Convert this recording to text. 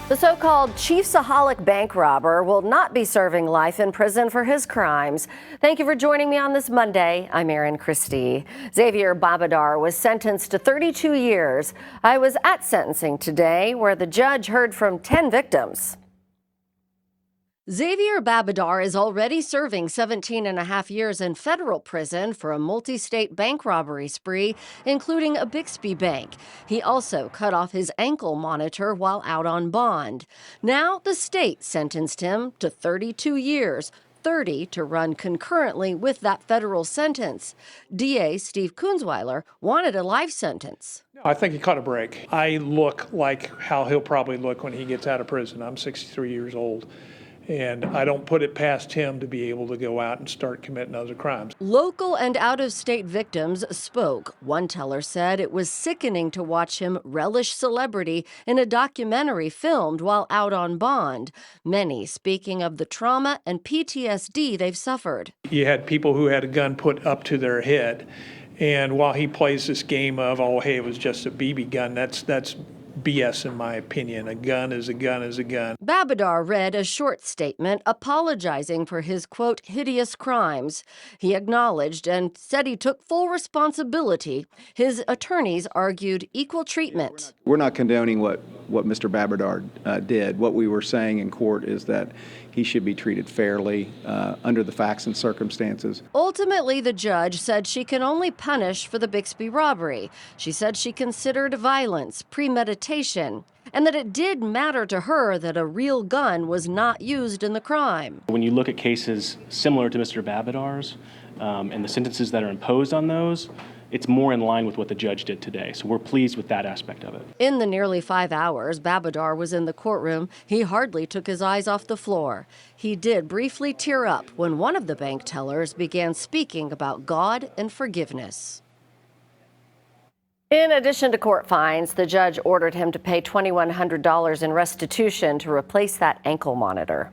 The so-called Chiefsaholic bank robber will not be serving life in prison for his crimes. Thank you for joining me on this Monday. I'm Erin Christie. Xavier Babadar was sentenced to 32 years. I was at sentencing today where the judge heard from 10 victims. Xavier Babadar is already serving 17 and a half years in federal prison for a multi-state bank robbery spree, including a Bixby bank. He also cut off his ankle monitor while out on bond. Now the state sentenced him to 32 years, 30 to run concurrently with that federal sentence. DA Steve Kunzweiler wanted a life sentence. I think he caught a break. I look like how he'll probably look when he gets out of prison. I'm 63 years old. And I don't put it past him to be able to go out and start committing other crimes. Local and out-of-state victims spoke. One teller said it was sickening to watch him relish celebrity in a documentary filmed while out on bond. Many speaking of the trauma and PTSD they've suffered. You had people who had a gun put up to their head. And while he plays this game of, oh, hey, it was just a BB gun, that's BS in my opinion. A gun is a gun is a gun. Babadar read a short statement apologizing for his, quote, hideous crimes. He acknowledged and said he took full responsibility. His attorneys argued equal treatment. We're not condoning what Mr. Babadar did. What we were saying in court is that he should be treated fairly under the facts and circumstances. Ultimately, the judge said she can only punish for the Bixby robbery. She said she considered violence, premeditation, and that it did matter to her that a real gun was not used in the crime. When you look at cases similar to Mr. Babadar's and the sentences that are imposed on those, it's more in line with what the judge did today. So we're pleased with that aspect of it. In the nearly 5 hours Babadar was in the courtroom, he hardly took his eyes off the floor. He did briefly tear up when one of the bank tellers began speaking about God and forgiveness. In addition to court fines, the judge ordered him to pay $2,100 in restitution to replace that ankle monitor.